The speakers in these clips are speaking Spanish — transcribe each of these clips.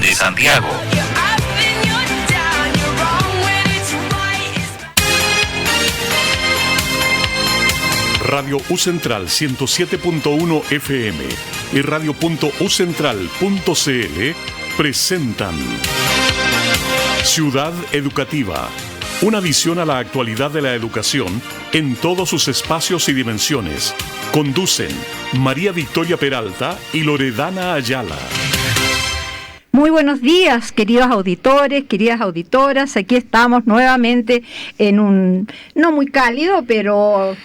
de Santiago. Radio U Central 107.1 FM y radio.ucentral.cl presentan Ciudad Educativa, una visión a la actualidad de la educación en todos sus espacios y dimensiones. Conducen María Victoria Peralta y Loredana Ayala. Muy buenos días, queridos auditores, queridas auditoras. Aquí estamos nuevamente en un no muy cálido, pero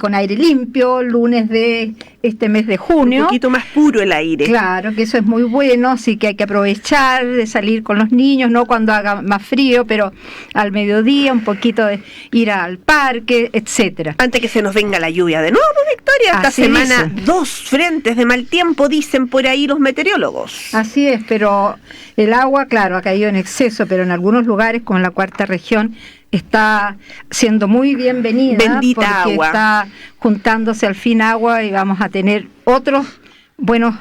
con aire limpio, lunes de este mes de junio. Un poquito más puro el aire. Claro, que eso es muy bueno, así que hay que aprovechar de salir con los niños, no cuando haga más frío, pero al mediodía, un poquito de ir al parque, etcétera. Antes que se nos venga la lluvia de nuevo, Victoria. Esta semana dicen. 2 frentes de mal tiempo, dicen por ahí los meteorólogos. Así es, pero el agua, claro, ha caído en exceso, pero en algunos lugares, como en la cuarta región, está siendo muy bienvenida. Bendita porque agua. Está juntándose al fin agua y vamos a tener otros buenos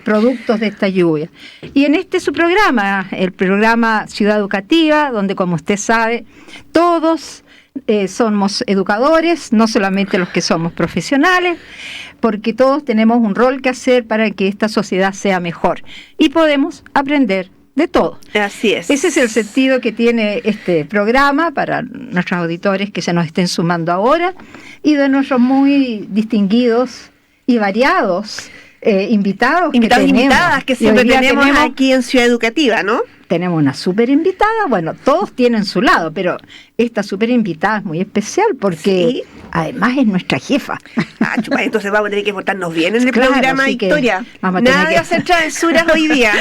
productos de esta lluvia. Y en su programa, el programa Ciudad Educativa, donde, como usted sabe, todos somos educadores, no solamente los que somos profesionales, porque todos tenemos un rol que hacer para que esta sociedad sea mejor y podemos aprender de todo. Así es. Ese es el sentido que tiene este programa para nuestros auditores que se nos estén sumando ahora y de nuestros muy distinguidos y variados invitadas que siempre tenemos aquí en Ciudad Educativa, ¿no? Tenemos una súper invitada, bueno, todos tienen su lado, pero esta súper invitada es muy especial porque además es nuestra jefa. Entonces vamos a tener que portarnos bien en el programa, Victoria. Nada de hacer travesuras hoy día.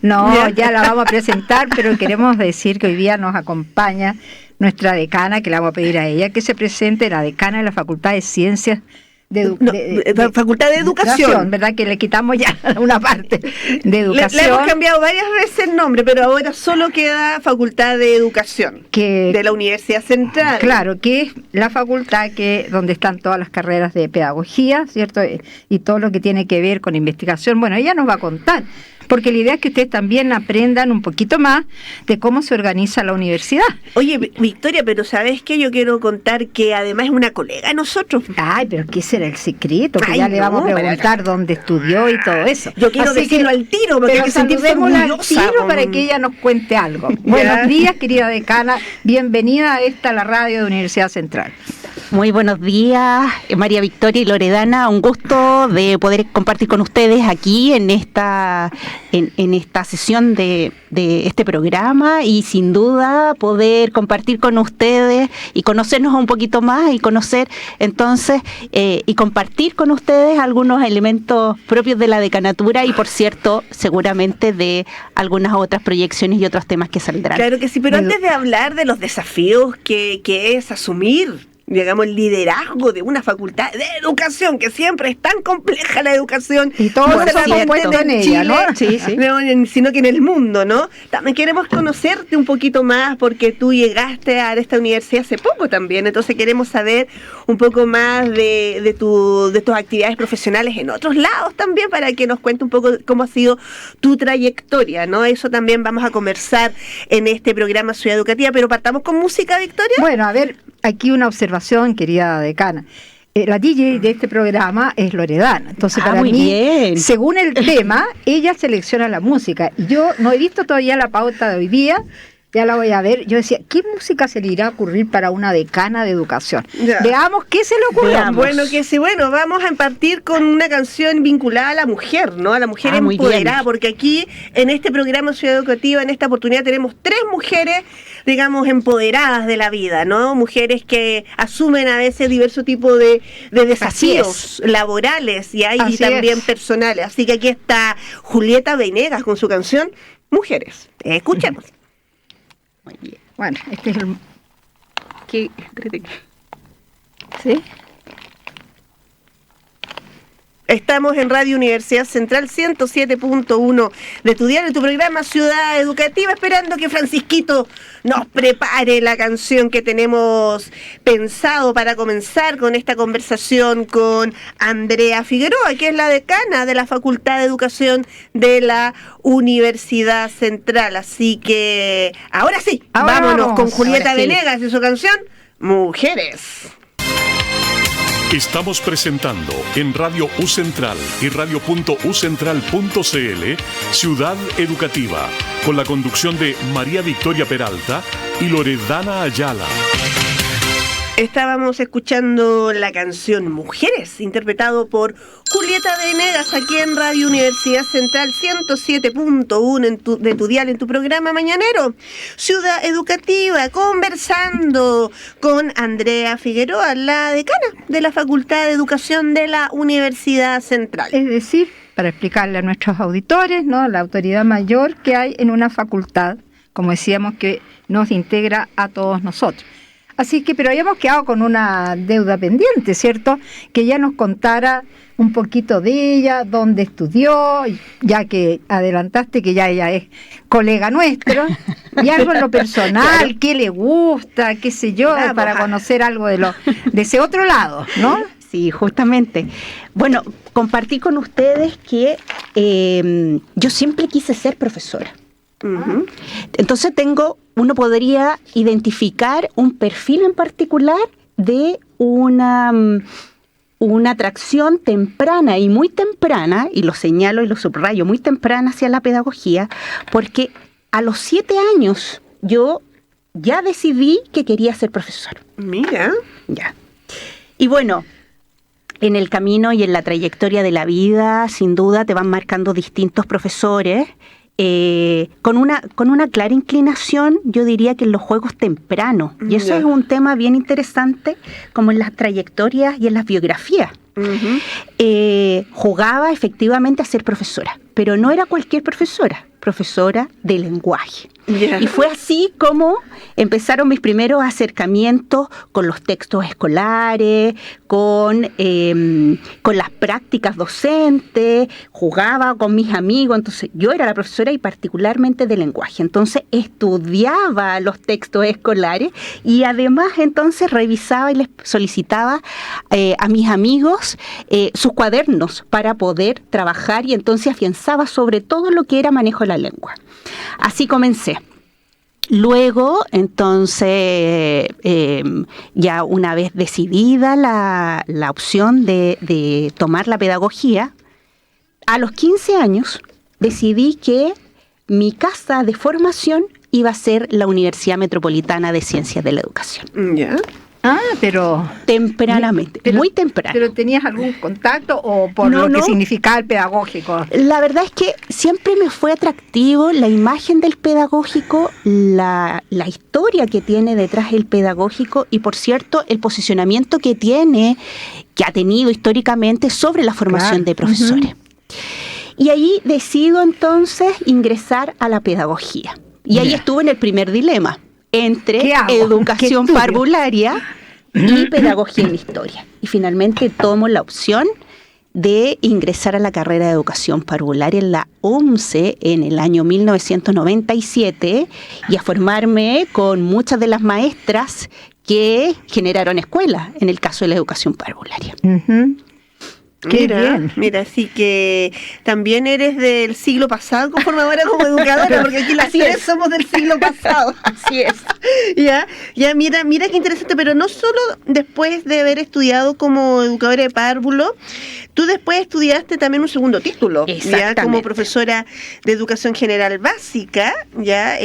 No, ya la vamos a presentar, pero queremos decir que hoy día nos acompaña nuestra decana, que le vamos a pedir a ella que se presente, la decana de la Facultad de Ciencias Facultad de Educación, ¿verdad? Que le quitamos ya una parte de Educación. Le hemos cambiado varias veces el nombre, pero ahora solo queda Facultad de Educación de la Universidad Central. Claro, que es la facultad donde están todas las carreras de pedagogía, ¿cierto? Y todo lo que tiene que ver con investigación. Bueno, ella nos va a contar, porque la idea es que ustedes también aprendan un poquito más de cómo se organiza la universidad. Oye, Victoria, pero ¿sabes qué? Yo quiero contar que además es una colega de nosotros. Ay, pero ¿qué será el secreto? Que ya le vamos a preguntar dónde estudió y todo eso. Yo quiero decirlo al tiro, porque hay que sentirse orgullosa. Al tiro para que ella nos cuente algo. Buenos días, querida decana. Bienvenida a la radio de Universidad Central. Muy buenos días, María Victoria y Loredana. Un gusto de poder compartir con ustedes aquí en esta sesión de este programa y sin duda poder compartir con ustedes y conocernos un poquito más y conocer entonces y compartir con ustedes algunos elementos propios de la decanatura y, por cierto, seguramente de algunas otras proyecciones y otros temas que saldrán. Claro que sí, pero antes de hablar de los desafíos que es asumir, digamos, el liderazgo de una facultad de educación, que siempre es tan compleja la educación. Y todos se puesto en ella, ¿no? Sí. Sino que en el mundo, ¿no? También queremos conocerte un poquito más, porque tú llegaste a esta universidad hace poco también, entonces queremos saber un poco más de tus actividades profesionales en otros lados también, para que nos cuente un poco cómo ha sido tu trayectoria, ¿no? Eso también vamos a conversar en este programa Ciudad Educativa, pero partamos con música, Victoria. Bueno, a ver, aquí una observación, querida decana. La DJ de este programa es Loredana. Entonces, para mí, bien. Según el tema, ella selecciona la música. Y yo no he visto todavía la pauta de hoy día, ya la voy a ver. Yo decía, ¿qué música se le irá a ocurrir para una decana de educación? Ya. Veamos qué se le ocurre. Bueno, vamos a partir con una canción vinculada a la mujer, ¿no? A la mujer empoderada, porque aquí en este programa Ciudad Educativa, en esta oportunidad, tenemos 3 mujeres, digamos, empoderadas de la vida, ¿no? Mujeres que asumen a veces diversos tipos de desafíos laborales y también personales. Así que aquí está Julieta Venegas con su canción Mujeres. Escuchemos. Muy bien. Bueno, este es el... ¿Sí? Estamos en Radio Universidad Central 107.1 de tu diario, en tu programa Ciudad Educativa, esperando que Francisquito nos prepare la canción que tenemos pensado para comenzar con esta conversación con Andrea Figueroa, que es la decana de la Facultad de Educación de la Universidad Central. Así que ahora sí, vámonos con Julieta Venegas y su canción Mujeres. Estamos presentando en Radio U Central y radio.ucentral.cl Ciudad Educativa, con la conducción de María Victoria Peralta y Loredana Ayala. Estábamos escuchando la canción Mujeres, interpretado por Julieta Venegas, aquí en Radio Universidad Central 107.1 de tu dial, en tu programa mañanero Ciudad Educativa, conversando con Andrea Figueroa, la decana de la Facultad de Educación de la Universidad Central. Es decir, para explicarle a nuestros auditores, ¿no?, la autoridad mayor que hay en una facultad, como decíamos, que nos integra a todos nosotros. Así que, pero habíamos quedado con una deuda pendiente, ¿cierto? Que ella nos contara un poquito de ella, dónde estudió, ya que adelantaste que ya ella es colega nuestro, y algo en lo personal, claro, qué le gusta, qué sé yo, para conocer algo de ese otro lado, ¿no? Sí, justamente. Bueno, compartí con ustedes que yo siempre quise ser profesora. Uh-huh. Entonces uno podría identificar un perfil en particular de una atracción temprana y muy temprana, y lo señalo y lo subrayo, muy temprana hacia la pedagogía, porque a los 7 años yo ya decidí que quería ser profesor. Mira. Ya. Y bueno, en el camino y en la trayectoria de la vida, sin duda, te van marcando distintos profesores, con una clara inclinación, yo diría que en los juegos tempranos. Y eso es un tema bien interesante, como en las trayectorias y en las biografías. Uh-huh. Jugaba efectivamente a ser profesora, pero no era cualquier profesora de lenguaje. Yeah. Y fue así como empezaron mis primeros acercamientos con los textos escolares, con las prácticas docentes, jugaba con mis amigos. Entonces yo era la profesora y particularmente de lenguaje. Entonces estudiaba los textos escolares y además entonces revisaba y les solicitaba a mis amigos sus cuadernos para poder trabajar, y entonces afianzaba sobre todo lo que era manejo de la lengua. Así comencé. Luego, entonces, ya una vez decidida la opción de tomar la pedagogía, a los 15 años decidí que mi casa de formación iba a ser la Universidad Metropolitana de Ciencias de la Educación. ¿Ya? Pero tempranamente, muy temprano. ¿Pero tenías algún contacto o por lo que significaba el pedagógico? La verdad es que siempre me fue atractivo la imagen del pedagógico, la historia que tiene detrás el pedagógico y, por cierto, el posicionamiento que ha tenido históricamente sobre la formación de profesores. Uh-huh. Y ahí decido entonces ingresar a la pedagogía. Y ahí estuve en el primer dilema entre educación parvularia y pedagogía en historia. Y finalmente tomo la opción de ingresar a la carrera de educación parvularia en la UMCE en el año 1997 y a formarme con muchas de las maestras que generaron escuelas en el caso de la educación parvularia. Uh-huh. Mira, así que también eres del siglo pasado como formadora, como educadora, porque aquí las tres somos del siglo pasado. Así es. Ya, mira qué interesante, pero no solo después de haber estudiado como educadora de párvulo, tú después estudiaste también un segundo título, ya como profesora de educación general básica, ya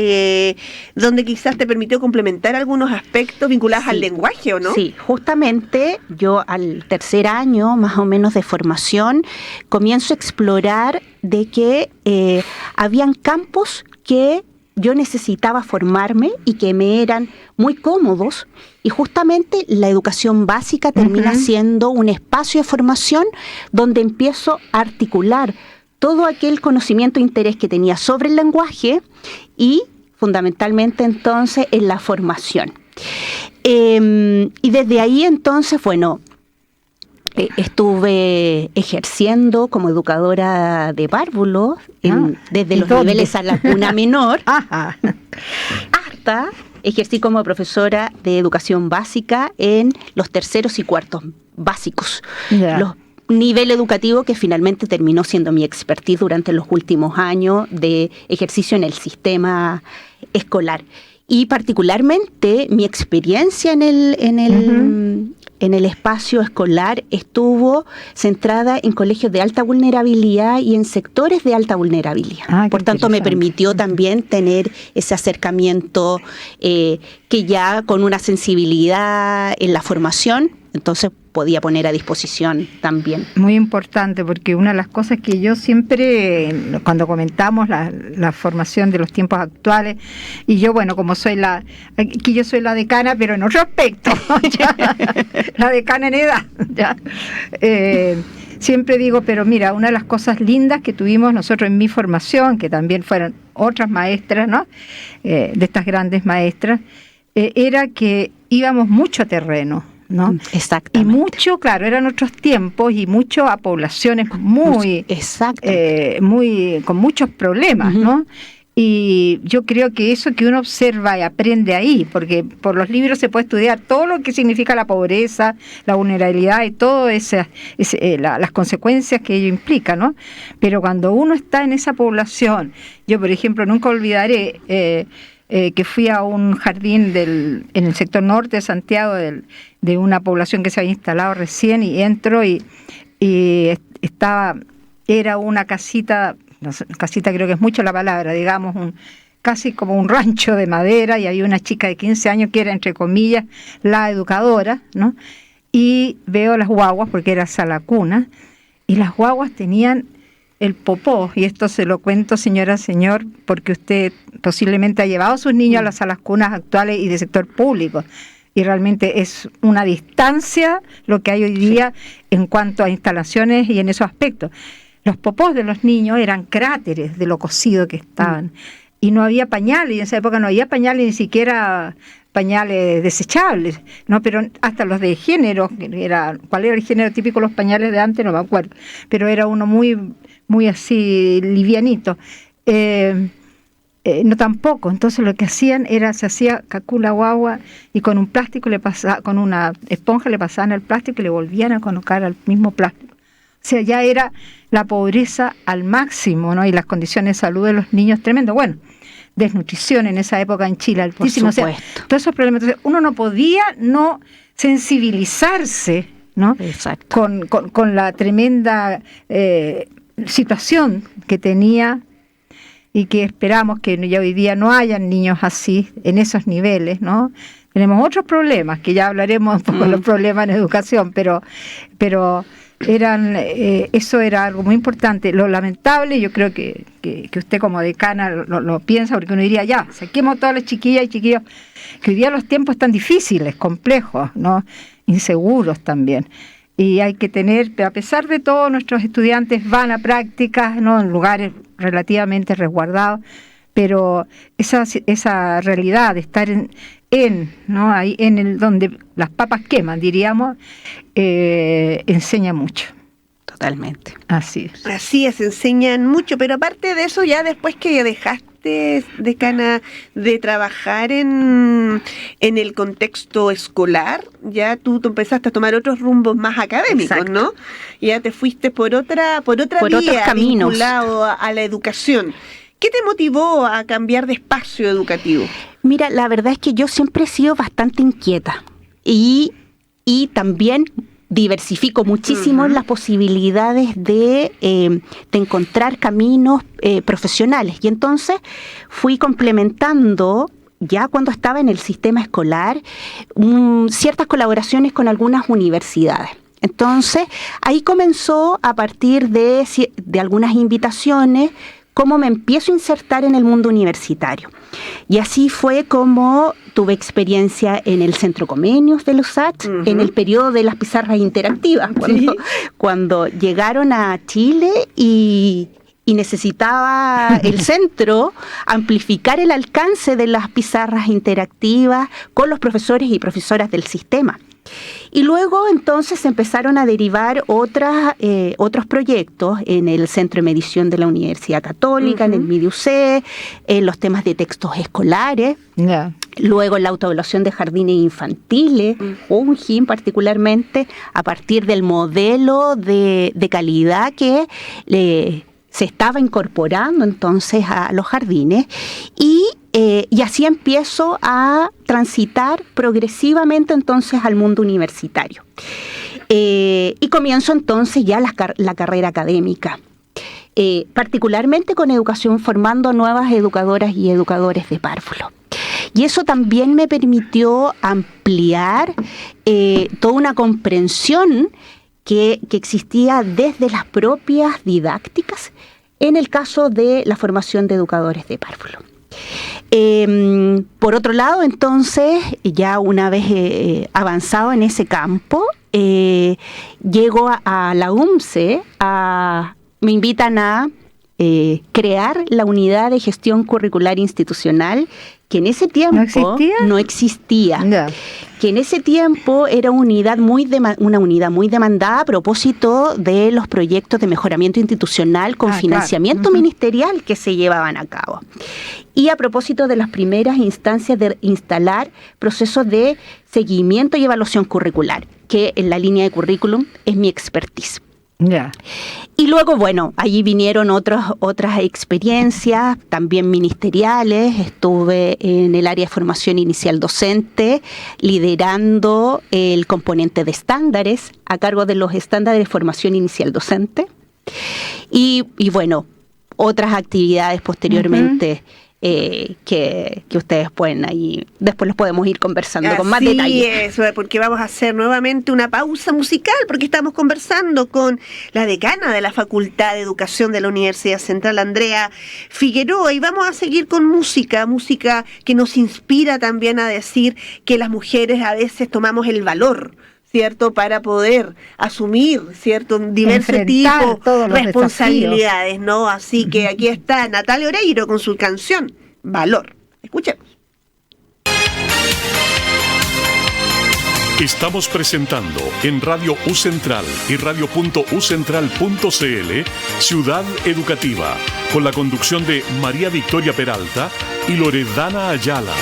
donde quizás te permitió complementar algunos aspectos vinculados al lenguaje, ¿o no? Sí, justamente yo al tercer año, más o menos de formación, comienzo a explorar de que habían campos que yo necesitaba formarme y que me eran muy cómodos, y justamente la educación básica termina siendo un espacio de formación donde empiezo a articular todo aquel conocimiento e interés que tenía sobre el lenguaje y fundamentalmente entonces en la formación. Y desde ahí entonces, bueno, Estuve ejerciendo como educadora de párvulos desde los niveles a la cuna menor hasta ejercí como profesora de educación básica en los terceros y cuartos básicos. Los nivel educativo que finalmente terminó siendo mi expertise durante los últimos años de ejercicio en el sistema escolar. Y particularmente mi experiencia en el espacio escolar estuvo centrada en colegios de alta vulnerabilidad y en sectores de alta vulnerabilidad. Por tanto, me permitió también tener ese acercamiento que ya con una sensibilidad en la formación, entonces podía poner a disposición también. Muy importante, porque una de las cosas que yo siempre, cuando comentamos la formación de los tiempos actuales, y yo, bueno, como aquí yo soy la decana, pero en otro aspecto, la decana en edad, ya. Siempre digo, pero mira, una de las cosas lindas que tuvimos nosotros en mi formación, que también fueron otras maestras, ¿no? De estas grandes maestras, era que íbamos mucho a terreno, ¿no? Exactamente. Y mucho, claro, eran otros tiempos y mucho a poblaciones muy con muchos problemas, ¿no? Y yo creo que eso que uno observa y aprende ahí, porque por los libros se puede estudiar todo lo que significa la pobreza, la vulnerabilidad y todo las consecuencias que ello implica, ¿no? Pero cuando uno está en esa población, yo por ejemplo nunca olvidaré que fui a un jardín en el sector norte de Santiago de una población que se había instalado recién, y entro y era una casita, casita creo que es mucho la palabra, digamos, casi como un rancho de madera, y había una chica de 15 años que era, entre comillas, la educadora, ¿no? Y veo las guaguas, porque era sala cuna, y las guaguas tenían el popó, y esto se lo cuento, señora, señor, porque usted posiblemente ha llevado a sus niños a las salas cunas actuales y de sector público, y realmente es una distancia lo que hay hoy día en cuanto a instalaciones y en esos aspectos. Los popós de los niños eran cráteres de lo cocido que estaban, y no había pañales, y en esa época no había pañales, ni siquiera pañales desechables, ¿no? Pero hasta los de género, ¿cuál era el género típico de los pañales de antes? No me acuerdo, pero era uno muy así livianito. No tampoco, entonces lo que hacían era, se hacía cacú la guagua y con un plástico con una esponja le pasaban el plástico y le volvían a colocar al mismo plástico. O sea, ya era la pobreza al máximo, ¿no? Y las condiciones de salud de los niños tremendo. Bueno, desnutrición en esa época en Chile altísimo. O sea, todos esos problemas. Entonces, uno no podía no sensibilizarse, ¿no? Exacto. Con la tremenda situación que tenía, y que esperamos que ya hoy día no hayan niños así, en esos niveles, ¿no? Tenemos otros problemas, que ya hablaremos un poco de los problemas en educación, pero eso era algo muy importante. Lo lamentable, yo creo que usted como decana lo piensa, porque uno diría, ya, saquemos todas las chiquillas y chiquillos, que hoy día los tiempos están difíciles, complejos, ¿no? Inseguros también. Y hay que tener, pero a pesar de todo, nuestros estudiantes van a prácticas, ¿no? En lugares relativamente resguardados, pero esa realidad de estar ¿no? Ahí donde las papas queman, diríamos, enseña mucho. Totalmente. Así es, enseñan mucho, pero aparte de eso, ya después que dejaste, decana, de trabajar en el contexto escolar, ya tú empezaste a tomar otros rumbos más académicos. Exacto. ¿No? Ya te fuiste por otra vía, vinculado a la educación. ¿Qué te motivó a cambiar de espacio educativo? Mira, la verdad es que yo siempre he sido bastante inquieta y también diversifico muchísimo las posibilidades de encontrar caminos profesionales. Y entonces fui complementando, ya cuando estaba en el sistema escolar, ciertas colaboraciones con algunas universidades. Entonces, ahí comenzó, a partir de algunas invitaciones, cómo me empiezo a insertar en el mundo universitario. Y así fue como tuve experiencia en el Centro Comenius de la USACH, en el periodo de las pizarras interactivas, cuando llegaron a Chile y necesitaba el centro amplificar el alcance de las pizarras interactivas con los profesores y profesoras del sistema. Y luego entonces se empezaron a derivar otros proyectos en el Centro de Medición de la Universidad Católica, en el MIDIUC, en los temas de textos escolares. Yeah. Luego la autoevaluación de jardines infantiles, UNJIN particularmente, a partir del modelo de calidad que se estaba incorporando entonces a los jardines y así empiezo a transitar progresivamente entonces al mundo universitario. Y comienzo entonces ya la carrera académica, particularmente con educación, formando nuevas educadoras y educadores de párvulo. Y eso también me permitió ampliar toda una comprensión que existía desde las propias didácticas en el caso de la formación de educadores de párvulo. Por otro lado, entonces, ya una vez avanzado en ese campo, llego a la UMCE, me invitan a crear la unidad de gestión curricular institucional, que en ese tiempo no existía. No. Que en ese tiempo era una unidad muy demandada a propósito de los proyectos de mejoramiento institucional con financiamiento ministerial que se llevaban a cabo. Y a propósito de las primeras instancias de instalar procesos de seguimiento y evaluación curricular, que en la línea de currículum es mi expertise. Yeah. Y luego, bueno, allí vinieron otras experiencias, también ministeriales. Estuve en el área de formación inicial docente, liderando el componente de estándares, a cargo de los estándares de formación inicial docente. Y bueno, otras actividades posteriormente que ustedes pueden ahí, después los podemos ir conversando con más detalle. Sí, porque vamos a hacer nuevamente una pausa musical, porque estamos conversando con la decana de la Facultad de Educación de la Universidad Central, Andrea Figueroa, y vamos a seguir con música que nos inspira también a decir que las mujeres a veces tomamos el valor, ¿cierto?, para poder asumir, ¿cierto?, diversos tipos de responsabilidades, desafíos, ¿no? Así que aquí está Natalia Oreiro con su canción Valor. Escuchemos. Estamos presentando en Radio U Central y radio.ucentral.cl Ciudad Educativa, con la conducción de María Victoria Peralta y Loredana Ayala.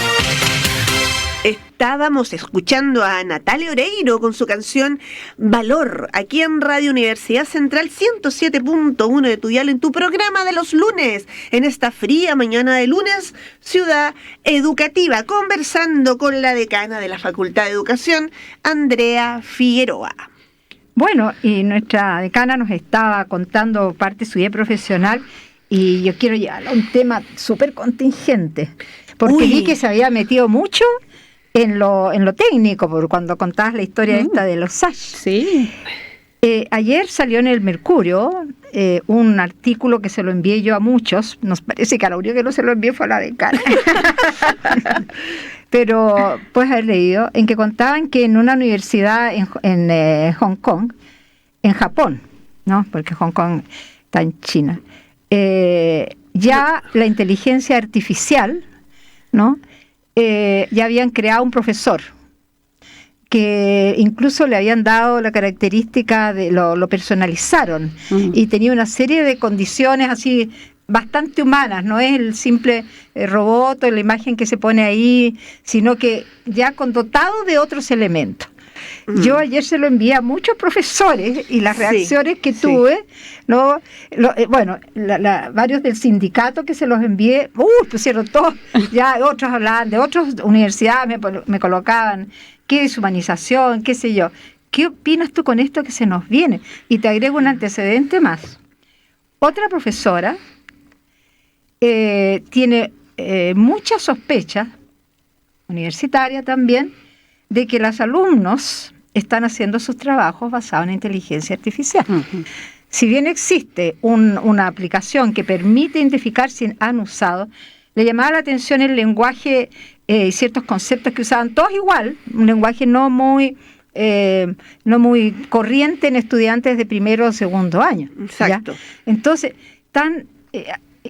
Estábamos escuchando a Natalia Oreiro con su canción Valor, aquí en Radio Universidad Central 107.1 de tu dial, en tu programa de los lunes, en esta fría mañana de lunes, Ciudad Educativa, conversando con la decana de la Facultad de Educación, Andrea Figueroa. Bueno, y nuestra decana nos estaba contando parte de su vida profesional, y yo quiero llegar a un tema súper contingente, porque vi que se había metido mucho en lo técnico, por cuando contabas la historia esta de los SASH. Sí. Ayer salió en el Mercurio un artículo que se lo envié yo a muchos. Nos parece que a la única que no se lo envié fue a la decana. Pero puedes haber leído, en que contaban que en una universidad en Hong Kong, en Japón, ¿no?, porque Hong Kong está en China, ya la inteligencia artificial, ¿no?, ya habían creado un profesor que incluso le habían dado la característica de lo personalizaron, y tenía una serie de condiciones así bastante humanas, no es el simple robot o la imagen que se pone ahí, sino que ya dotado de otros elementos. Yo ayer se lo envié a muchos profesores y las reacciones que tuve, ¿no? Varios del sindicato que se los envié, pusieron todos, ya otros hablaban de otras universidades, me colocaban, qué deshumanización, qué sé yo. ¿Qué opinas tú con esto que se nos viene? Y te agrego un antecedente más. Otra profesora tiene muchas sospechas, universitaria también, de que los alumnos están haciendo sus trabajos basados en inteligencia artificial. Si bien existe una aplicación que permite identificar si han usado, le llamaba la atención el lenguaje y ciertos conceptos que usaban todos igual, un lenguaje no muy corriente en estudiantes de primero o segundo año. Exacto. ¿Ya? Entonces,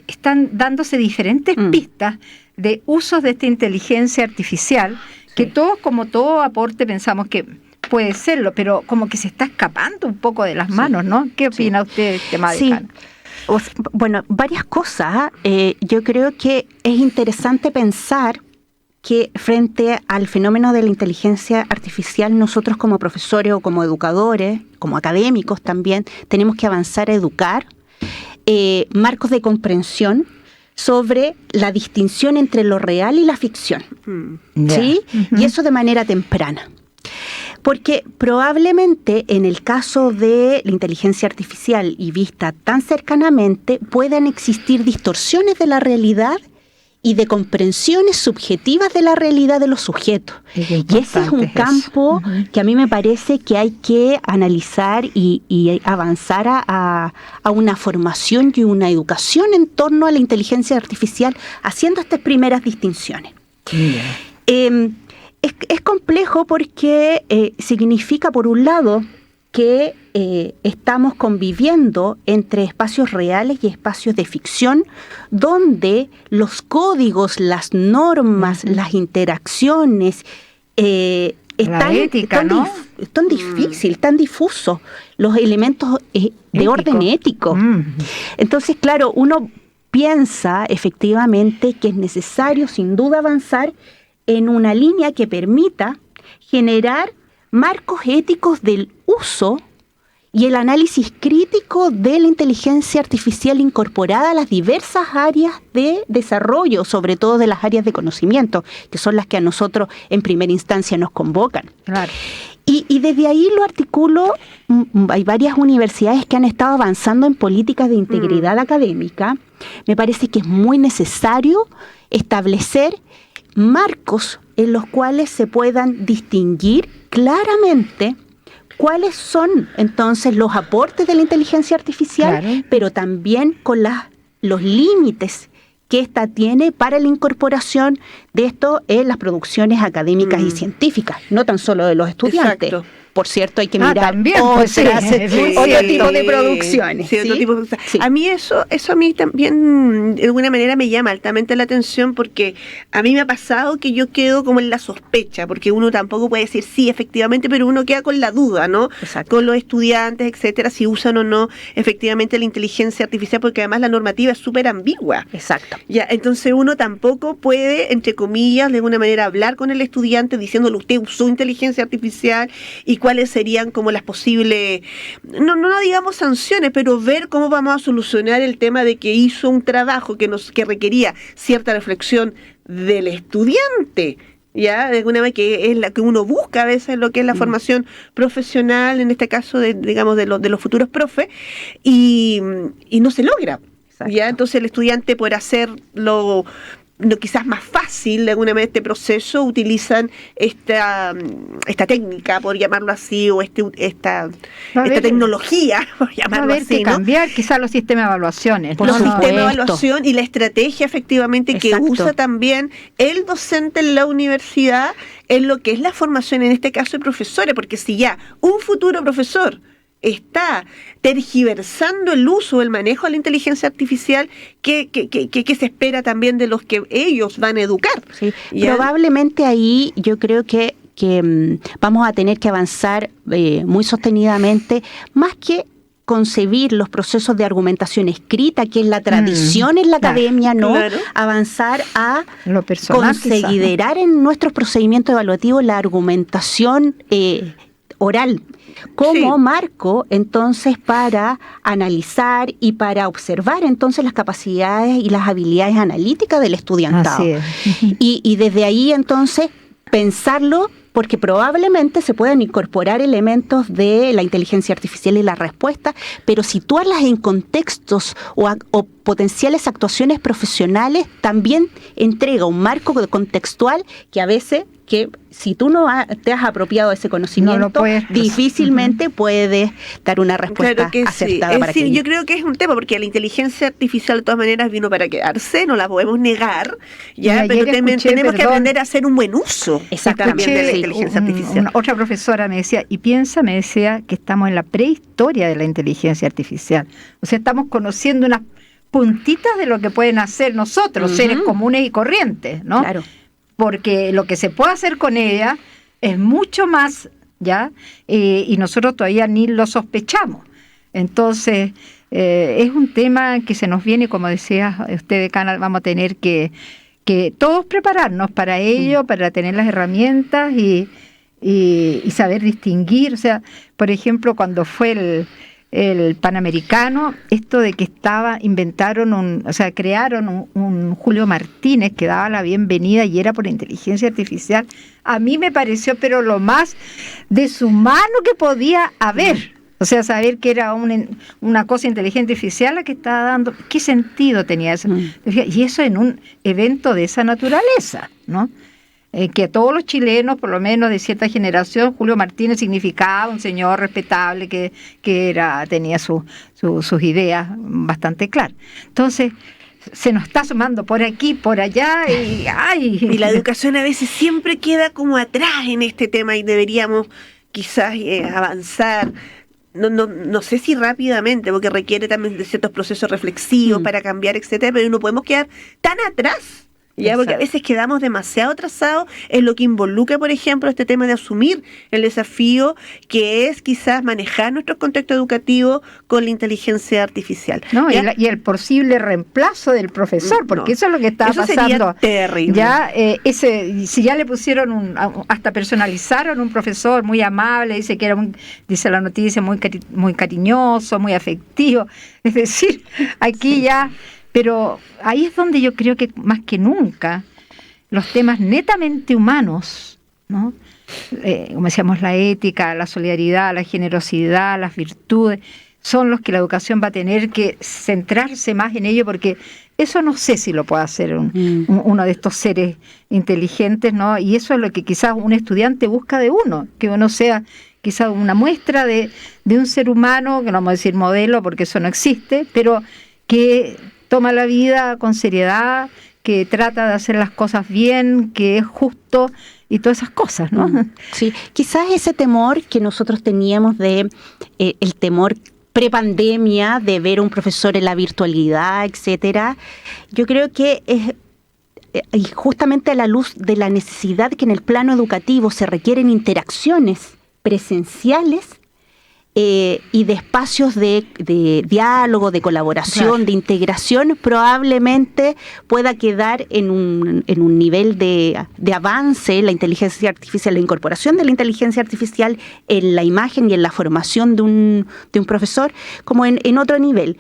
están dándose diferentes pistas de usos de esta inteligencia artificial, que todos, como todo aporte, pensamos que puede serlo, pero como que se está escapando un poco de las manos, ¿no? ¿Qué opina usted, tema de Jana? Bueno, varias cosas. Yo creo que es interesante pensar que frente al fenómeno de la inteligencia artificial, nosotros como profesores o como educadores, como académicos también, tenemos que avanzar a educar marcos de comprensión sobre la distinción entre lo real y la ficción, ¿sí? Y eso de manera temprana. Porque probablemente en el caso de la inteligencia artificial y vista tan cercanamente, puedan existir distorsiones de la realidad y de comprensiones subjetivas de la realidad de los sujetos. Y ese es un campo que a mí me parece que hay que analizar y avanzar a una formación y una educación en torno a la inteligencia artificial, haciendo estas primeras distinciones. Es complejo porque significa, por un lado, que estamos conviviendo entre espacios reales y espacios de ficción, donde los códigos, las normas, las interacciones están difíciles, tan difusos, los elementos de orden ético. Entonces, claro, uno piensa efectivamente que es necesario, sin duda, avanzar en una línea que permita generar marcos éticos del uso y el análisis crítico de la inteligencia artificial incorporada a las diversas áreas de desarrollo, sobre todo de las áreas de conocimiento, que son las que a nosotros en primera instancia nos convocan. Claro. Y desde ahí lo articulo, hay varias universidades que han estado avanzando en políticas de integridad académica. Me parece que es muy necesario establecer marcos en los cuales se puedan distinguir claramente cuáles son entonces los aportes de la inteligencia artificial, pero también con los límites que ésta tiene para la incorporación de esto en las producciones académicas y científicas, no tan solo de los estudiantes. Exacto. Por cierto, hay que mirar también, otro tipo de producciones. Sí. A mí eso a mí también de alguna manera me llama altamente la atención, porque a mí me ha pasado que yo quedo como en la sospecha, porque uno tampoco puede decir sí, efectivamente, pero uno queda con la duda, ¿no? Exacto. Con los estudiantes, etcétera, si usan o no efectivamente la inteligencia artificial, porque además la normativa es súper ambigua. Exacto. Ya, entonces uno tampoco puede, entre comillas, de alguna manera hablar con el estudiante diciéndole usted usó inteligencia artificial y cuáles serían como las posibles, no digamos sanciones, pero ver cómo vamos a solucionar el tema de que hizo un trabajo que requería cierta reflexión del estudiante, ya de alguna manera, que es la que uno busca a veces, lo que es la formación profesional, en este caso de los futuros profes, y no se logra. Exacto. Ya entonces el estudiante, por hacerlo quizás más fácil de alguna manera este proceso, utilizan esta técnica, por llamarlo así, o esta tecnología, por llamarlo así, que cambiar quizás los sistemas de evaluaciones. Los sistemas de evaluación y la estrategia efectivamente que usa también el docente en la universidad en lo que es la formación, en este caso de profesores, porque si ya un futuro profesor está tergiversando el uso, el manejo de la inteligencia artificial, que se espera también de los que ellos van a educar. Sí. Probablemente ahí yo creo que vamos a tener que avanzar muy sostenidamente, más que concebir los procesos de argumentación escrita, que es la tradición en la academia, ¿no? Claro. Avanzar a considerar en nuestros procedimientos evaluativos la argumentación oral como marco entonces para analizar y para observar entonces las capacidades y las habilidades analíticas del estudiantado. Así es. Y desde ahí entonces pensarlo, porque probablemente se puedan incorporar elementos de la inteligencia artificial y la respuesta, pero situarlas en contextos o potenciales actuaciones profesionales también entrega un marco contextual que a veces, que si tú no te has apropiado de ese conocimiento, difícilmente puedes dar una respuesta acertada para aquello. Yo creo que es un tema, porque la inteligencia artificial de todas maneras vino para quedarse, no la podemos negar, ya, pero tenemos que aprender a hacer un buen uso exactamente de la inteligencia artificial. Otra profesora me decía, me decía que estamos en la prehistoria de la inteligencia artificial. O sea, estamos conociendo unas puntitas de lo que pueden hacer nosotros, seres comunes y corrientes, ¿no? Claro. Porque lo que se puede hacer con ella es mucho más ¿ya? Y nosotros todavía ni lo sospechamos. Entonces, es un tema que se nos viene, como decía usted, decana, vamos a tener que todos prepararnos para ello, para tener las herramientas y saber distinguir. O sea, por ejemplo, cuando fue el Panamericano, esto de que crearon un Julio Martínez que daba la bienvenida y era por inteligencia artificial, a mí me pareció pero lo más deshumano que podía haber. O sea, saber que era una cosa inteligente artificial la que estaba dando, ¿qué sentido tenía eso? Y eso en un evento de esa naturaleza, ¿no? Que a todos los chilenos, por lo menos de cierta generación, Julio Martínez significaba un señor respetable que tenía sus ideas bastante claras. Entonces, se nos está sumando por aquí, por allá, y ¡ay! Y la educación a veces siempre queda como atrás en este tema y deberíamos quizás avanzar. No sé si rápidamente, porque requiere también de ciertos procesos reflexivos para cambiar, etcétera, pero no podemos quedar tan atrás. Ya, porque a veces quedamos demasiado atrasados en lo que involucra, por ejemplo, este tema de asumir el desafío que es quizás manejar nuestro contexto educativo con la inteligencia artificial. No, y el posible reemplazo del profesor, porque eso es lo que está pasando. Sería terrible. Ya, si ya le pusieron hasta personalizaron un profesor muy amable, dice que dice la noticia, muy cariñoso, muy afectivo. Es decir, aquí ya. Pero ahí es donde yo creo que más que nunca los temas netamente humanos, ¿no? Como decíamos, la ética, la solidaridad, la generosidad, las virtudes, son los que la educación va a tener que centrarse más en ello, porque eso no sé si lo puede hacer uno de estos seres inteligentes, ¿no? Y eso es lo que quizás un estudiante busca de uno, que uno sea quizás una muestra de un ser humano, que no vamos a decir modelo porque eso no existe, pero que toma la vida con seriedad, que trata de hacer las cosas bien, que es justo y todas esas cosas, ¿no? Sí, quizás ese temor que nosotros teníamos el temor prepandemia de ver a un profesor en la virtualidad, etcétera, yo creo que es justamente a la luz de la necesidad que en el plano educativo se requieren interacciones presenciales y de espacios de diálogo, de colaboración, claro, de integración, probablemente pueda quedar en un nivel de avance la inteligencia artificial, la incorporación de la inteligencia artificial en la imagen y en la formación de un profesor, como en otro nivel,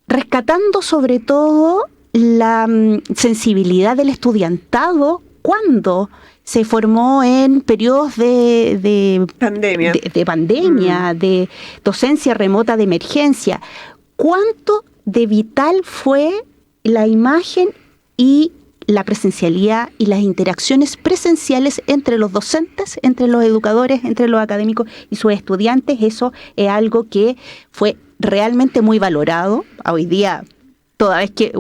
rescatando sobre todo la sensibilidad del estudiantado cuando se formó en periodos de pandemia, de docencia remota de emergencia. ¿Cuánto de vital fue la imagen y la presencialidad y las interacciones presenciales entre los docentes, entre los educadores, entre los académicos y sus estudiantes? Eso es algo que fue realmente muy valorado. Hoy día, toda vez que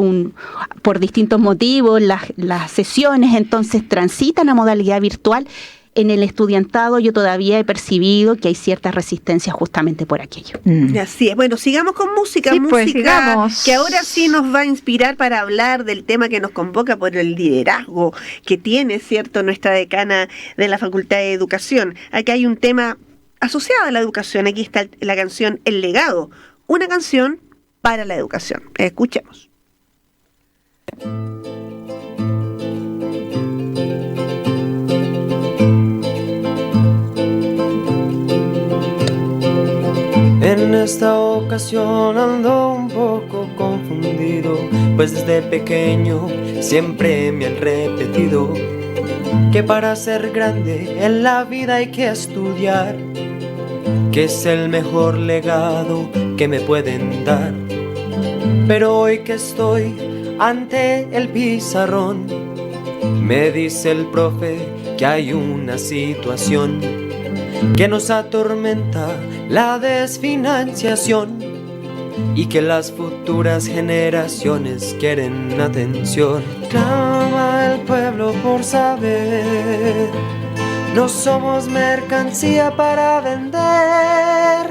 por distintos motivos las sesiones entonces transitan a modalidad virtual, en el estudiantado yo todavía he percibido que hay cierta resistencia justamente por aquello. Así es. Bueno, sigamos con música. Sí, música que ahora sí nos va a inspirar para hablar del tema que nos convoca por el liderazgo que tiene, ¿cierto?, nuestra decana de la Facultad de Educación. Aquí hay un tema asociado a la educación. Aquí está la canción El Legado, una canción para la educación. Escuchemos. En esta ocasión ando un poco confundido, pues desde pequeño siempre me han repetido que para ser grande en la vida hay que estudiar, que es el mejor legado que me pueden dar. Pero hoy que estoy ante el pizarrón, me dice el profe que hay una situación que nos atormenta, la desfinanciación, y que las futuras generaciones quieren atención. Clama el pueblo por saber, no somos mercancía para vender,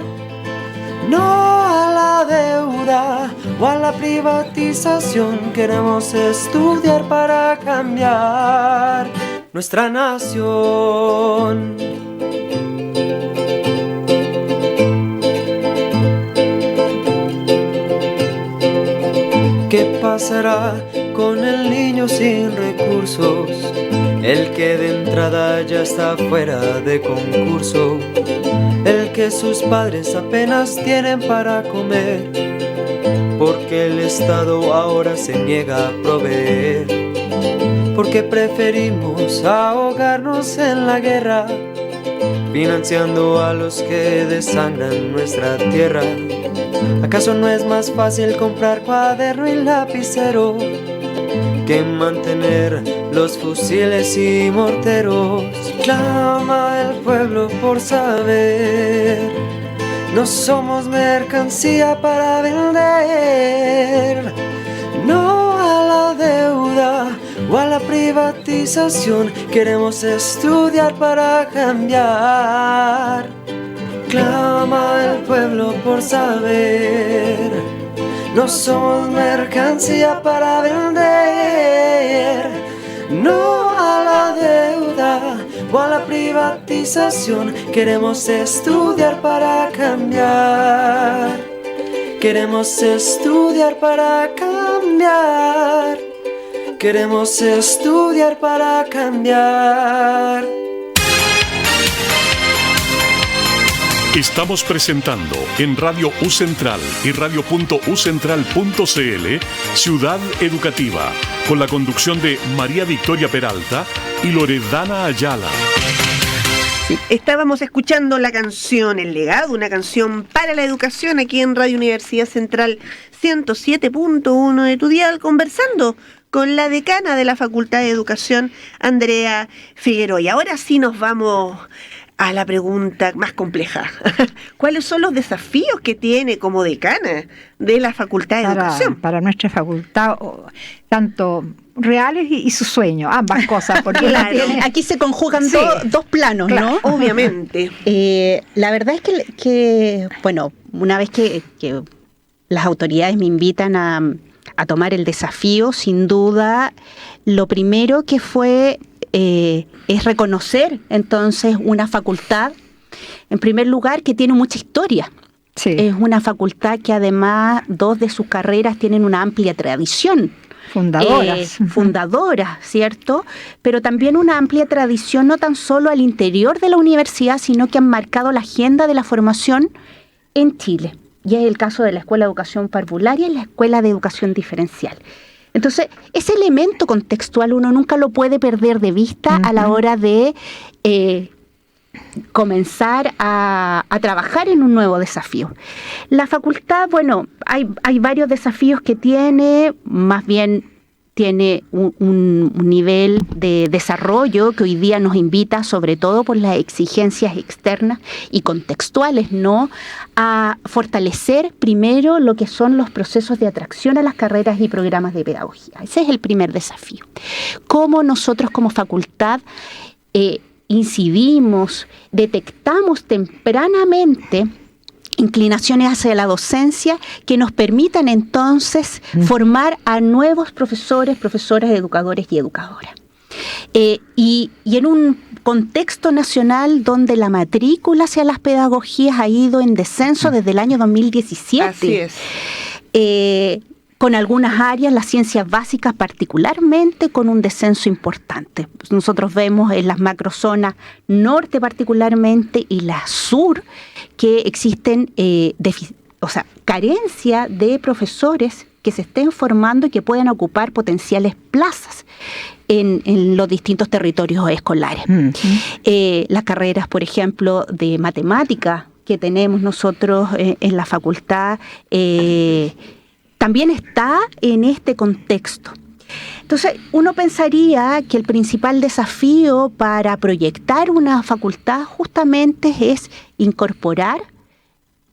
no a la deuda o a la privatización, queremos estudiar para cambiar nuestra nación. pasará con el niño sin recursos? El que de entrada ya está fuera de concurso, el que sus padres apenas tienen para comer, porque el Estado ahora se niega a proveer, porque preferimos ahogarnos en la guerra, financiando a los que desangran nuestra tierra. ¿Acaso no es más fácil comprar cuaderno y lapicero que mantener los fusiles y morteros? Clama el pueblo por saber, no somos mercancía para vender. No a la deuda o a la privatización, queremos estudiar para cambiar. Clama el pueblo por saber, no somos mercancía para vender. No a la deuda o a la privatización, queremos estudiar para cambiar. Queremos estudiar para cambiar. Queremos estudiar para cambiar. Estamos presentando en Radio U Central y radio.ucentral.cl Ciudad Educativa, con la conducción de María Victoria Peralta y Loredana Ayala. Estábamos escuchando la canción El Legado, una canción para la educación aquí en Radio Universidad Central 107.1 de tu dial, conversando con la decana de la Facultad de Educación, Andrea Figueroa. Y ahora sí nos vamos a la pregunta más compleja. ¿Cuáles son los desafíos que tiene como decana de la Facultad de Educación? Para nuestra facultad, tanto reales y sus sueños, ambas cosas. Porque claro, aquí se conjugan dos planos, claro, ¿no? Obviamente. La verdad es que bueno, una vez que las autoridades me invitan a tomar el desafío, sin duda, lo primero que fue es reconocer entonces una facultad, en primer lugar, que tiene mucha historia. Sí. Es una facultad que además 2 de sus carreras tienen una amplia tradición. Fundadoras, ¿cierto? Pero también una amplia tradición no tan solo al interior de la universidad, sino que han marcado la agenda de la formación en Chile. Y es el caso de la Escuela de Educación Parvularia y la Escuela de Educación Diferencial. Entonces, ese elemento contextual uno nunca lo puede perder de vista a la hora de comenzar a trabajar en un nuevo desafío. La facultad, bueno, hay varios desafíos que tiene, más bien tiene un nivel de desarrollo que hoy día nos invita, sobre todo por las exigencias externas y contextuales, ¿no?, a fortalecer primero lo que son los procesos de atracción a las carreras y programas de pedagogía. Ese es el primer desafío. Cómo nosotros como facultad incidimos, detectamos tempranamente inclinaciones hacia la docencia que nos permitan entonces formar a nuevos profesores, profesoras, educadores y educadoras. Y en un contexto nacional donde la matrícula hacia las pedagogías ha ido en descenso desde el año 2017. Así es. Con algunas áreas, las ciencias básicas particularmente, con un descenso importante. Nosotros vemos en las macrozonas norte particularmente y la sur que existen carencia de profesores que se estén formando y que puedan ocupar potenciales plazas en los distintos territorios escolares. Las carreras, por ejemplo, de matemática que tenemos nosotros en la facultad, también está en este contexto. Entonces, uno pensaría que el principal desafío para proyectar una facultad justamente es incorporar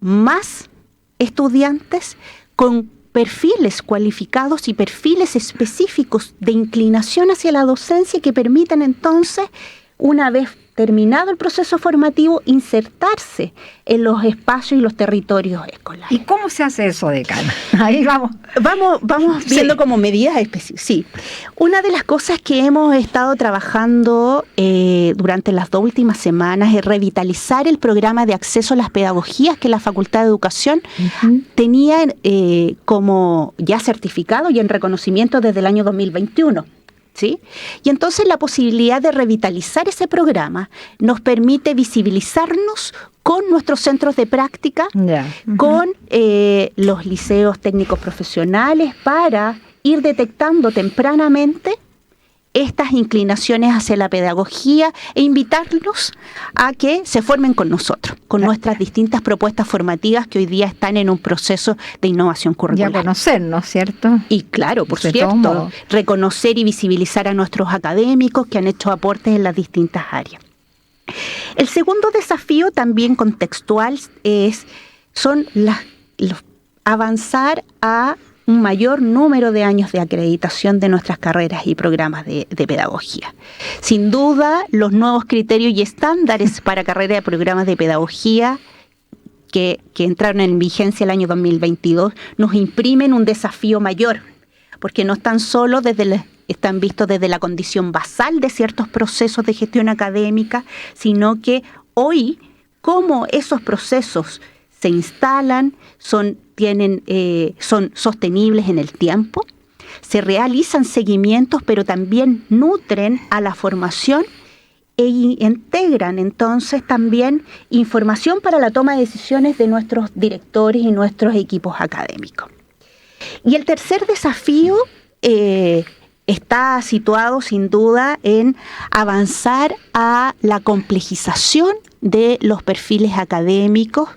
más estudiantes con perfiles cualificados y perfiles específicos de inclinación hacia la docencia que permitan entonces una vez terminado el proceso formativo, insertarse en los espacios y los territorios escolares. ¿Y cómo se hace eso, decana? Ahí vamos. Vamos viendo como medidas específicas. Sí. Una de las cosas que hemos estado trabajando durante las 2 últimas semanas es revitalizar el programa de acceso a las pedagogías que la Facultad de Educación tenía como ya certificado y en reconocimiento desde el año 2021. ¿Sí? Y entonces la posibilidad de revitalizar ese programa nos permite visibilizarnos con nuestros centros de práctica, con los liceos técnicos profesionales, para ir detectando tempranamente estas inclinaciones hacia la pedagogía e invitarlos a que se formen con nosotros, con nuestras distintas propuestas formativas que hoy día están en un proceso de innovación curricular. Ya conocernos, ¿cierto? Y claro, por cierto, reconocer y visibilizar a nuestros académicos que han hecho aportes en las distintas áreas. El segundo desafío, también contextual, son avanzar a un mayor número de años de acreditación de nuestras carreras y programas de pedagogía. Sin duda, los nuevos criterios y estándares para carreras y programas de pedagogía que entraron en vigencia el año 2022 nos imprimen un desafío mayor, porque no están solo están vistos desde la condición basal de ciertos procesos de gestión académica, sino que hoy, cómo esos procesos se instalan, son sostenibles en el tiempo, se realizan seguimientos, pero también nutren a la formación e integran entonces también información para la toma de decisiones de nuestros directores y nuestros equipos académicos. Y el tercer desafío está situado sin duda en avanzar a la complejización de los perfiles académicos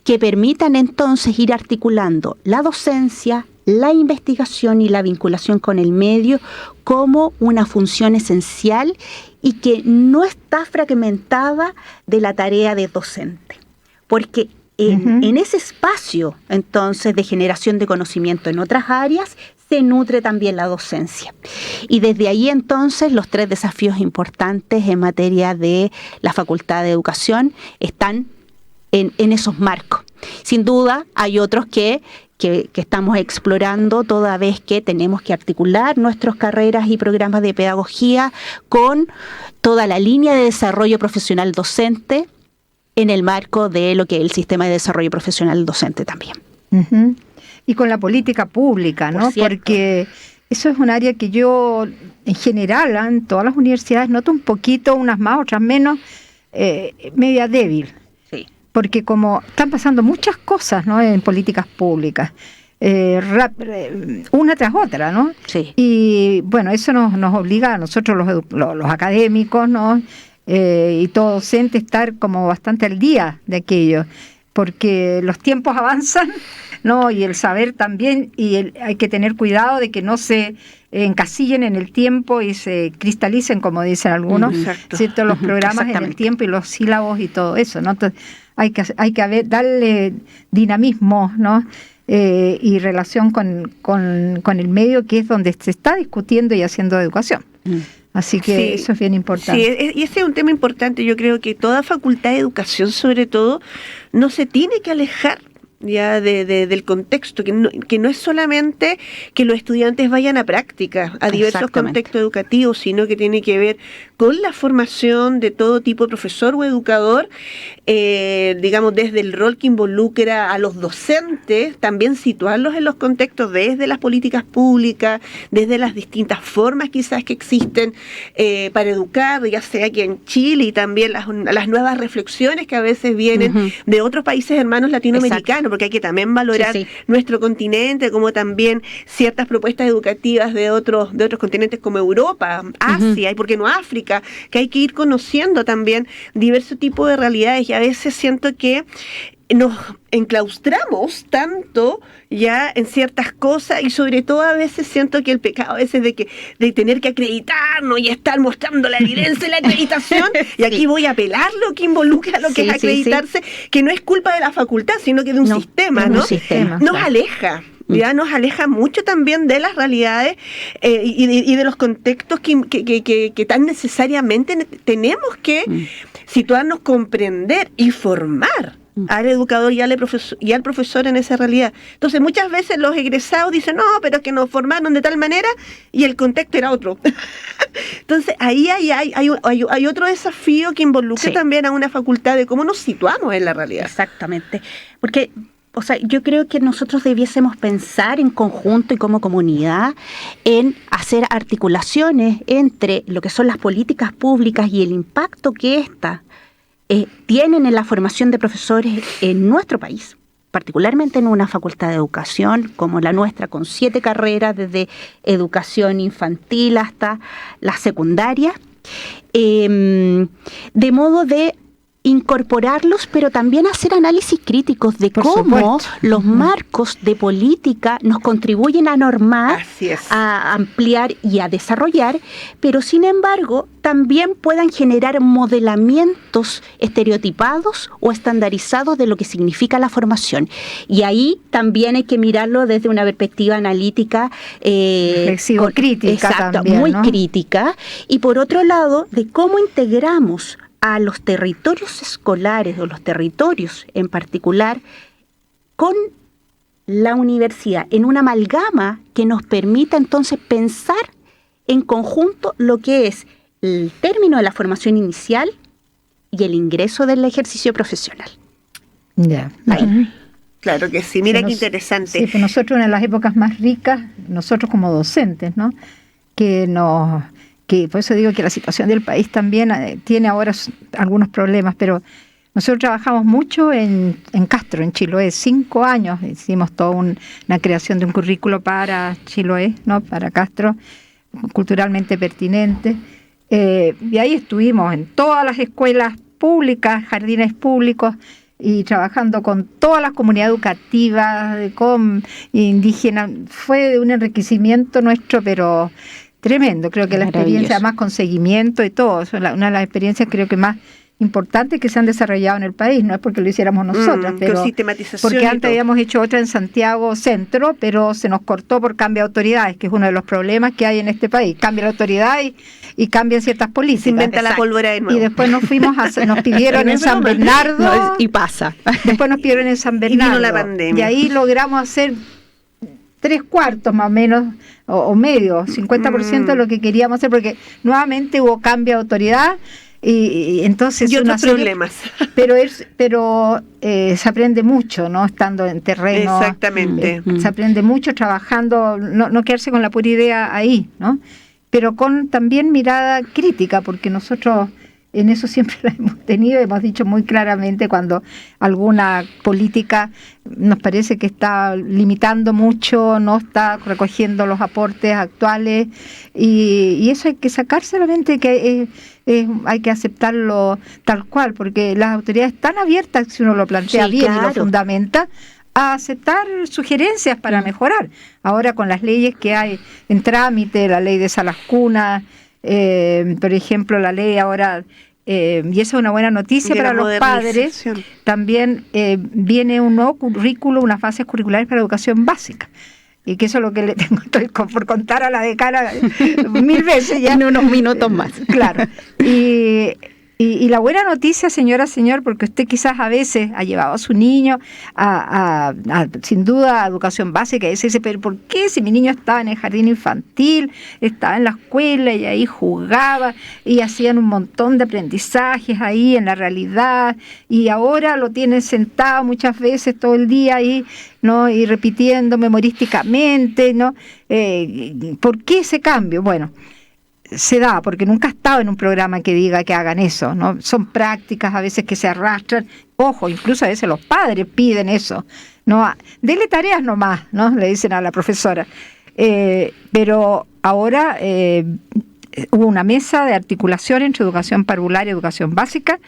que permitan entonces ir articulando la docencia, la investigación y la vinculación con el medio como una función esencial y que no está fragmentada de la tarea de docente. Porque en ese espacio entonces de generación de conocimiento en otras áreas se nutre también la docencia. Y desde ahí entonces los 3 desafíos importantes en materia de la Facultad de Educación están en esos marcos. Sin duda hay otros que estamos explorando toda vez que tenemos que articular nuestras carreras y programas de pedagogía con toda la línea de desarrollo profesional docente en el marco de lo que es el sistema de desarrollo profesional docente también. Y con la política pública, ¿no? Porque eso es un área que yo, en general, en todas las universidades noto un poquito, unas más, otras menos, media débil. Sí. Porque como están pasando muchas cosas, ¿no?, en políticas públicas, una tras otra, ¿no? Sí. Y bueno, eso nos obliga a nosotros los académicos, ¿no?, y todo docente, estar como bastante al día de aquello, porque los tiempos avanzan, ¿no? Y el saber también, hay que tener cuidado de que no se encasillen en el tiempo y se cristalicen, como dicen algunos, ¿cierto?, los programas en el tiempo y los sílabos y todo eso, ¿no? Entonces, hay que darle dinamismo, ¿no?, y relación con el medio, que es donde se está discutiendo y haciendo educación. Así que eso es bien importante. Sí, y ese es un tema importante. Yo creo que toda facultad de educación, sobre todo, no se tiene que alejar ya del contexto, que no es solamente que los estudiantes vayan a práctica, a diversos contextos educativos, sino que tiene que ver con la formación de todo tipo de profesor o educador, digamos, desde el rol que involucra a los docentes, también situarlos en los contextos desde las políticas públicas, desde las distintas formas quizás que existen para educar, ya sea aquí en Chile, y también las nuevas reflexiones que a veces vienen de otros países hermanos latinoamericanos, porque hay que también valorar nuestro continente, como también ciertas propuestas educativas de otros continentes como Europa, Asia, y por qué no África, que hay que ir conociendo también diversos tipos de realidades, y a veces siento que nos enclaustramos tanto ya en ciertas cosas, y sobre todo a veces siento que el pecado a veces de tener que acreditarnos y estar mostrando la evidencia de la acreditación, y aquí voy a apelar lo que involucra lo que es acreditarse, que no es culpa de la facultad, sino que de un sistema, ¿no? Nos aleja Ya nos aleja mucho también de las realidades y de los contextos que tan necesariamente tenemos que situarnos, comprender y formar al educador y al profesor en esa realidad. Entonces muchas veces los egresados dicen, no, pero es que nos formaron de tal manera y el contexto era otro. Entonces ahí hay otro desafío que involucra también a una facultad de cómo nos situamos en la realidad. Exactamente, porque yo creo que nosotros debiésemos pensar en conjunto y como comunidad en hacer articulaciones entre lo que son las políticas públicas y el impacto que éstas tienen en la formación de profesores en nuestro país, particularmente en una facultad de educación como la nuestra, con 7 carreras desde educación infantil hasta la secundaria, de modo de incorporarlos, pero también hacer análisis críticos de cómo los marcos de política nos contribuyen a normar, a ampliar y a desarrollar, pero sin embargo también puedan generar modelamientos estereotipados o estandarizados de lo que significa la formación. Y ahí también hay que mirarlo desde una perspectiva analítica crítica, también, muy crítica, y por otro lado, de cómo integramos a los territorios escolares o los territorios en particular con la universidad en una amalgama que nos permita entonces pensar en conjunto lo que es el término de la formación inicial y el ingreso del ejercicio profesional. Ya. Claro que sí, mira qué interesante. Sí, pues nosotros una de las épocas más ricas, nosotros como docentes, ¿no? Que por eso digo que la situación del país también tiene ahora algunos problemas, pero nosotros trabajamos mucho en Castro, en Chiloé, 5 años, hicimos toda una creación de un currículo para Chiloé, ¿no? Para Castro, culturalmente pertinente, y ahí estuvimos en todas las escuelas públicas, jardines públicos, y trabajando con todas las comunidades educativas, con indígenas. Fue un enriquecimiento nuestro, pero tremendo. Creo que la experiencia, además con seguimiento y todo, es una de las experiencias creo que más importantes que se han desarrollado en el país. No es porque lo hiciéramos nosotras, pero porque antes habíamos hecho otra en Santiago Centro, pero se nos cortó por cambio de autoridades, que es uno de los problemas que hay en este país. Cambia la autoridad y cambian ciertas políticas. Se inventa la pólvora de nuevo. Y después nos pidieron en San Bernardo. Y pasa. Después nos pidieron en San Bernardo. Y vino la pandemia. Y ahí logramos hacer 3/4 más o menos, o medio, 50% de lo que queríamos hacer, porque nuevamente hubo cambio de autoridad y entonces... Y otros problemas. Pero se aprende mucho, ¿no? Estando en terreno. Exactamente. Se aprende mucho trabajando, no quedarse con la pura idea ahí, ¿no? Pero con también mirada crítica, porque nosotros en eso siempre la hemos tenido, hemos dicho muy claramente cuando alguna política nos parece que está limitando mucho, no está recogiendo los aportes actuales, y eso hay que sacarse de la mente, que hay que aceptarlo tal cual, porque las autoridades están abiertas, si uno lo plantea bien y lo fundamenta, a aceptar sugerencias para mejorar. Ahora con las leyes que hay en trámite, la ley de salas cunas, por ejemplo, la ley ahora, y esa es una buena noticia para los padres, también viene un nuevo currículo, unas bases curriculares para educación básica. Y que eso es lo que le tengo por contar a la decana 1000 veces ya. En unos minutos más. Claro. Y la buena noticia, señora, señor, porque usted quizás a veces ha llevado a su niño sin duda a educación básica, y dice, pero ¿por qué si mi niño estaba en el jardín infantil, estaba en la escuela y ahí jugaba y hacían un montón de aprendizajes ahí en la realidad, y ahora lo tienen sentado muchas veces todo el día ahí, ¿no? Y repitiendo memorísticamente, ¿no? ¿Por qué ese cambio? Bueno, se da porque nunca ha estado en un programa que diga que hagan eso, ¿no? Son prácticas a veces que se arrastran, ojo, incluso a veces los padres piden eso, ¿no? Dele tareas nomás, ¿no? Le dicen a la profesora. Pero ahora hubo una mesa de articulación entre educación parvularia y educación básica,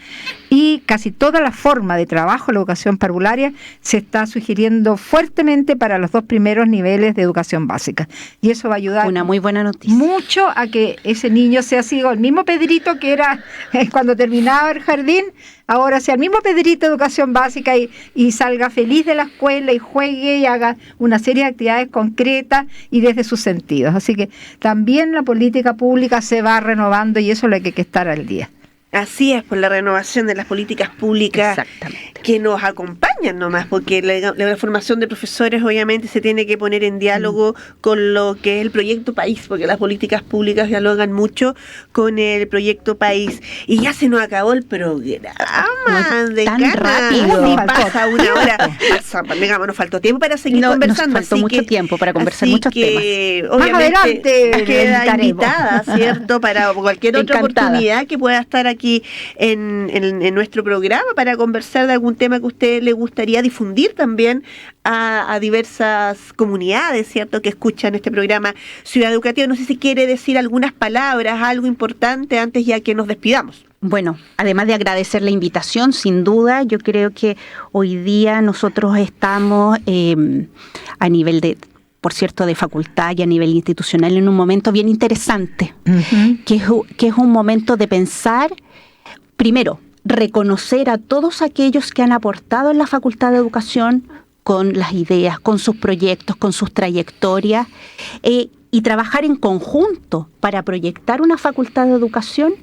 y casi toda la forma de trabajo de la educación parvularia se está sugiriendo fuertemente para los 2 primeros niveles de educación básica, y eso va a ayudar una muy buena noticia mucho a que ese niño sea así, el mismo Pedrito que era cuando terminaba el jardín, Ahora, si al mismo Pedrito de educación básica y salga feliz de la escuela y juegue y haga una serie de actividades concretas y desde sus sentidos. Así que también la política pública se va renovando y eso es lo que hay que estar al día. Así es, por la renovación de las políticas públicas que nos acompañan nomás, porque la formación de profesores obviamente se tiene que poner en diálogo con lo que es el proyecto país, porque las políticas públicas dialogan mucho con el proyecto país. Y ya se nos acabó el programa de tan ganas. rápido. Ni pasa una hora. Digamos, nos faltó tiempo para seguir conversando. Nos faltó mucho tiempo para conversar muchos temas. Obviamente, más adelante queda invitada, ¿cierto? Para cualquier otra oportunidad que pueda estar aquí en nuestro programa para conversar de algún tema que a usted le gustaría difundir también a diversas comunidades, ¿cierto?, que escuchan este programa Ciudad Educativa. No sé si quiere decir algunas palabras, algo importante antes ya que nos despidamos. Bueno, además de agradecer la invitación, sin duda, yo creo que hoy día nosotros estamos a nivel de, por cierto, de facultad y a nivel institucional en un momento bien interesante, que es un momento de pensar, primero, reconocer a todos aquellos que han aportado en la Facultad de Educación con las ideas, con sus proyectos, con sus trayectorias, y trabajar en conjunto para proyectar una Facultad de Educación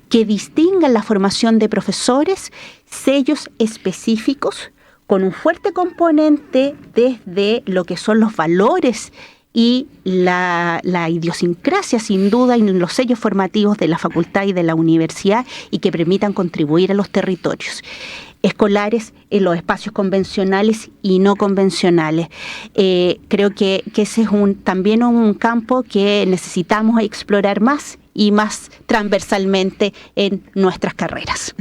que distinga en la formación de profesores sellos específicos con un fuerte componente desde lo que son los valores y la idiosincrasia, sin duda, en los sellos formativos de la facultad y de la universidad, y que permitan contribuir a los territorios escolares, en los espacios convencionales y no convencionales. Creo que ese es también un campo que necesitamos explorar más y más transversalmente en nuestras carreras.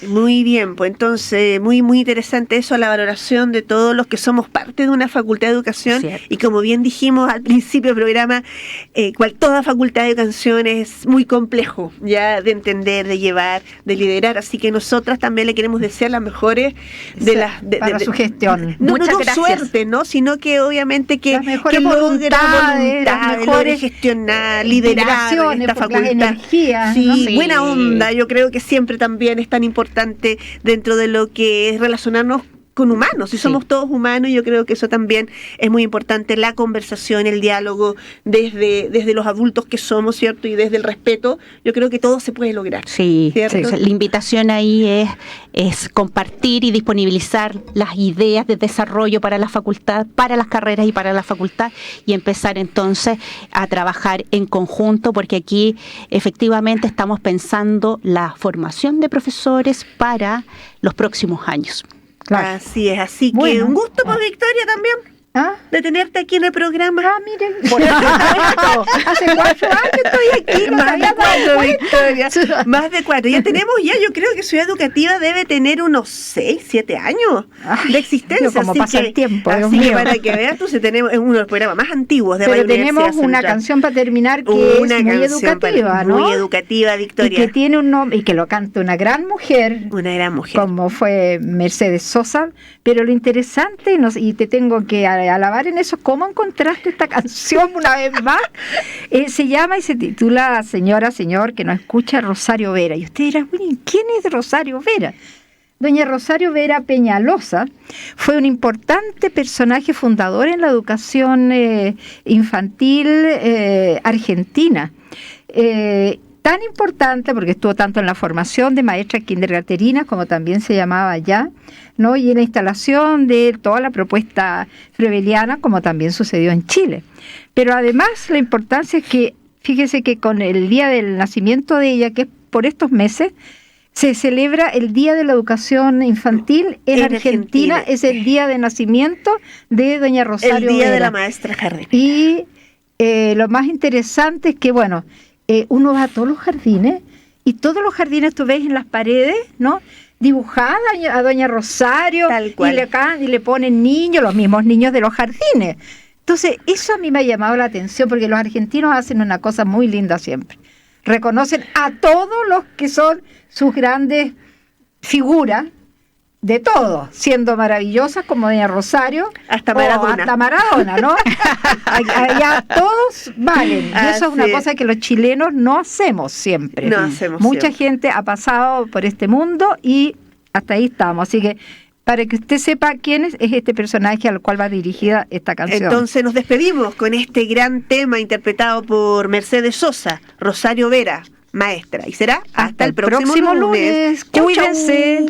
Muy bien, pues entonces muy interesante eso, la valoración de todos los que somos parte de una facultad de educación. Cierto. Y como bien dijimos al principio del programa, toda facultad de educación es muy complejo ya de entender, de llevar, de liderar, así que nosotras también le queremos desear las mejores para su gestión. Muchas gracias. Suerte, ¿no? Sino que obviamente que las mejores voluntades, las mejores gestionar, liderar esta facultad. Las energías, sí, ¿no? Sí. Buena onda, yo creo que siempre también es tan importante dentro de lo que es relacionarnos con humanos, si somos todos humanos, yo creo que eso también es muy importante, la conversación, el diálogo, desde los adultos que somos, ¿cierto? Y desde el respeto, yo creo que todo se puede lograr. Sí, la invitación ahí es compartir y disponibilizar las ideas de desarrollo para la facultad, para las carreras y para la facultad, y empezar entonces a trabajar en conjunto, porque aquí efectivamente estamos pensando la formación de profesores para los próximos años. Claro. Así es, así que un gusto, pues, Victoria, también de tenerte aquí en el programa. Miren, por hace 4 años estoy aquí. Más de 4, Victoria. Más de 4. Ya tenemos, yo creo que Ciudad Educativa debe tener unos 6, 7 años de existencia. Como pasa el tiempo. Así que para que veas, entonces tenemos uno de los programas más antiguos de Radio Universidad Central. Pero tenemos una canción para terminar que es muy educativa, ¿no? Muy educativa, Victoria. Y que tiene un nombre, y que lo canta una gran mujer. Una gran mujer. Como fue Mercedes Sosa. Pero lo interesante, y te tengo que alabar en eso, ¿cómo encontraste esta canción una vez más? Se llama y se titula Señora, Señor, que nos escucha, Rosario Vera. Y usted dirá, ¿quién es Rosario Vera? Doña Rosario Vera Peñalosa fue un importante personaje fundador en la educación infantil argentina. Tan importante porque estuvo tanto en la formación de maestras kindergarteninas, como también se llamaba allá, ¿no? Y en la instalación de toda la propuesta frebeliana, como también sucedió en Chile. Pero además la importancia es que, fíjese que con el día del nacimiento de ella, que es por estos meses, se celebra el Día de la Educación Infantil en Argentina, es el día de nacimiento de doña Rosario Vera. El día de la maestra jardinera. Y lo más interesante es que, uno va a todos los jardines, y todos los jardines tú ves en las paredes, ¿no?, dibujada a doña Rosario, y le ponen niños, los mismos niños de los jardines. Entonces, eso a mí me ha llamado la atención, porque los argentinos hacen una cosa muy linda siempre. Reconocen a todos los que son sus grandes figuras de todo, siendo maravillosas como doña Rosario, hasta Maradona. Hasta Maradona, ¿no? Allá todos valen. Y eso es una cosa que los chilenos no hacemos siempre. No hacemos Mucha siempre. gente ha pasado por este mundo y hasta ahí estamos. Así que para que usted sepa quién es este personaje al cual va dirigida esta canción. Entonces nos despedimos con este gran tema interpretado por Mercedes Sosa, Rosario Vera, maestra. Y será hasta el próximo lunes. Cuídense.